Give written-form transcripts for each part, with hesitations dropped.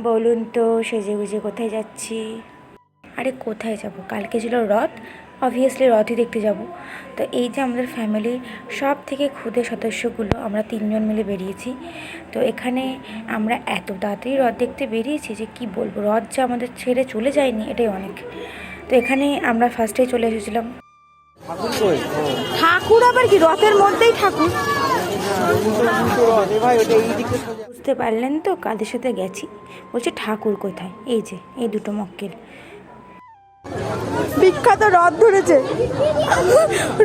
বলুন তো সেজে গুজে কোথায় যাচ্ছি? আরে কোথায় যাব, কালকে ছিল রথ, অবভিয়াসলি রথই দেখতে যাব। তো এই যে আমাদের ফ্যামিলির সব থেকে ক্ষুদে সদস্যগুলো আমরা 3জন মিলে বেরিয়েছি। তো এখানে আমরা এত তাড়াতাড়ি রথ দেখতে বেরিয়েছি যে কি বলবো, রথ যে আমাদের ছেড়ে চলে যায়নি এটাই অনেক। তো এখানে আমরা ফার্স্টেই চলে এসেছিলাম। ঠাকুর আবার কি রথের মধ্যেই ঠাকুর? বুঝতে পারলেন তো কাদের সাথে গেছি? বলছে ঠাকুর কোথায়, এই যে এই দুটো মক্কেল বিখ্যাত রথ ধরেছে।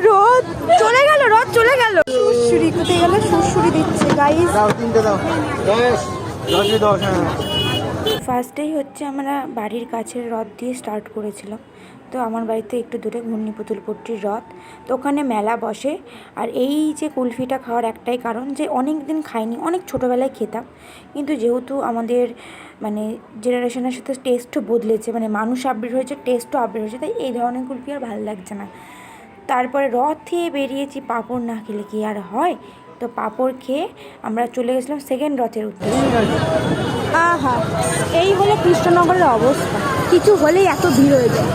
রথ চলে গেল, রথ চলে গেল। সুরসুরি কোথায় গেল? সুরসুরি দিচ্ছে গাইস। ফার্স্টেই হচ্ছে আমরা বাড়ির কাছের রথ দিয়ে স্টার্ট করেছিলাম। তো আমার বাড়িতে একটু দূরে ঘূর্ণি পুতুলপট্টির রথ, তো ওখানে মেলা বসে। আর এই যে কুলফিটা খাওয়ার একটাই কারণ যে অনেক দিন খাইনি, অনেক ছোটোবেলায় খেতাম, কিন্তু যেহেতু আমাদের মানে জেনারেশনের সাথে টেস্টও বদলেছে, মানে মানুষ আপডেট হয়েছে, টেস্টও আপডেট হয়েছে, তাই এই ধরনের কুলফি আর ভালো লাগছে না। তারপরে রথ খেয়ে বেরিয়েছি, পাঁপড় না খেলে কি আর হয়? তো পাঁপড় খেয়ে আমরা চলে গেছিলাম সেকেন্ড রথের উদ্দেশ্যে। আহা, এই হলো কৃষ্ণনগরের অবস্থা, কিছু হলেই এত ভিড় হয়ে যায়।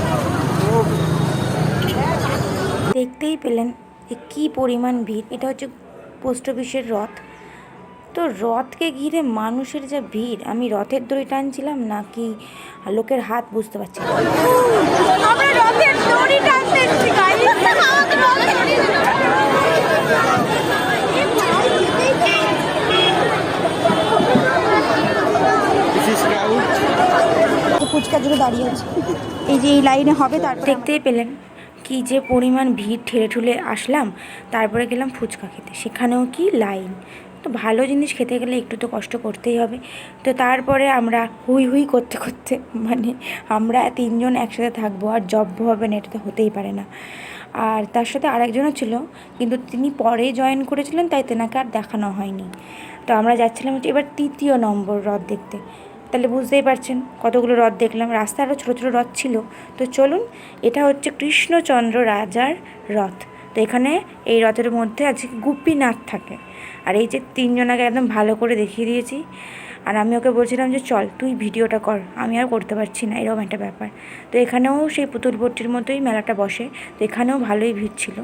দেখতেই পেলেন যে কী পরিমাণ ভিড়। এটা হচ্ছে পোস্ট অফিসের রথ। তো রথকে ঘিরে মানুষের যা ভিড়, আমি রথের দড়ি টানছিলাম নাকি লোকের হাত বুঝতে পারছি না। আমরা রথের দড়ি টানতেছি গাইস। ফুচকার জন্য দাঁড়িয়ে আছে, এই যে এই লাইনে হবে। তারপর দেখতেই পেলেন কি যে পরিমাণ ভিড়, ঠেলে ঠুলে আসলাম। তারপরে গেলাম ফুচকা খেতে, সেখানেও কি লাইন। তো ভালো জিনিস খেতে গেলে একটু তো কষ্ট করতেই হবে। তো তারপরে আমরা হুই হুই করতে করতে, মানে আমরা 3জন একসাথে থাকবো আর জব্ব হবে না, এটা তো হতেই পারে না। আর তার সাথে আরেকজনও ছিল, কিন্তু তিনি পরে জয়েন করেছিলেন, তাই তেনাকে আর দেখানো হয়নি। তো আমরা যাচ্ছিলাম হচ্ছে এবার 3য় নম্বর রথ দেখতে। তাহলে বুঝতেই পারছেন কতগুলো রথ দেখলাম, রাস্তায় আরও ছোটো ছোটো রথ ছিল। তো চলুন, এটা হচ্ছে কৃষ্ণচন্দ্র রাজার রথ। তো এখানে এই রথের মধ্যে আজকে গুপি নাচ থাকে। আর এই যে 3জনাকে একদম ভালো করে দেখিয়ে দিয়েছি। আর আমি ওকে বলছিলাম যে চল তুই ভিডিওটা কর, আমি আর করতে পারছি না, এরকম একটা ব্যাপার। তো এখানেও সেই পুতুলপট্টির মতোই মেলাটা বসে, তো এখানেও ভালোই ভিড় ছিল।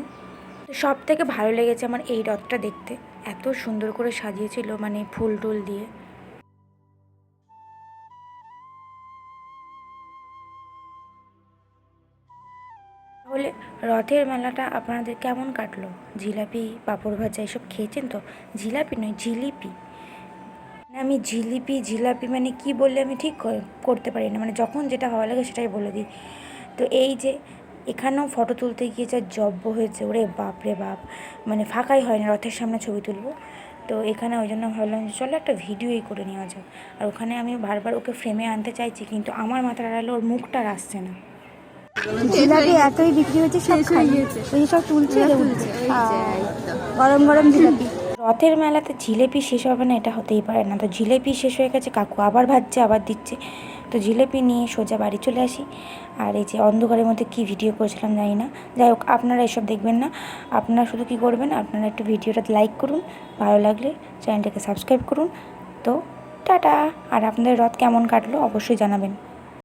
তো সব থেকে ভালো লেগেছে আমার এই রথটা দেখতে, এত সুন্দর করে সাজিয়েছিল, মানে ফুল টুল দিয়ে। তাহলে রথের মেলাটা আপনাদের কেমন কাটলো? জিলাপি, পাঁপড় ভাজা এসব খেয়েছেন তো? জিলাপি নয়, জিলিপি। মানে আমি জিলাপি মানে কি বললে আমি ঠিক করতে পারি না, মানে যখন যেটা ভালো লাগে সেটাই বলে দিই। তো এই যে এখানেও ফটো তুলতে গিয়ে যা জব্ব হয়েছে, ওরে বাপ রে বাপ, মানে ফাঁকাই হয় না রথের সামনে ছবি তুলবো। তো এখানে ওই জন্য ভাবলাম যে চলো একটা ভিডিওই করে নেওয়া যাক। আর ওখানে আমি বারবার ওকে ফ্রেমে আনতে চাইছি, কিন্তু আমার মাথার আড়ালে ওর মুখটা আর আসছে না। জিলাপি এতই বিক্রি হয়েছে, সব খাই গেছে, এই সব তুলছে গরম গরম জিলাপি। রথের মেলাতে জিলেপি শেষ হবে না, এটা হতেই পারে না। তো জিলেপি শেষ হয়ে গেছে, কাকু আবার ভাজছে, আবার দিচ্ছে। তো জিলেপি নিয়ে সোজা বাড়ি চলে আসি। আর এই যে অন্ধকারের মধ্যে কী ভিডিও করেছিলাম জানি না, যাই হোক আপনারা এসব দেখবেন না। আপনারা শুধু কী করবেন, আপনারা একটু ভিডিওটা লাইক করুন, ভালো লাগলে চ্যানেলটাকে সাবস্ক্রাইব করুন। তো টাটা। আর আপনাদের রথ কেমন কাটলো অবশ্যই জানাবেন।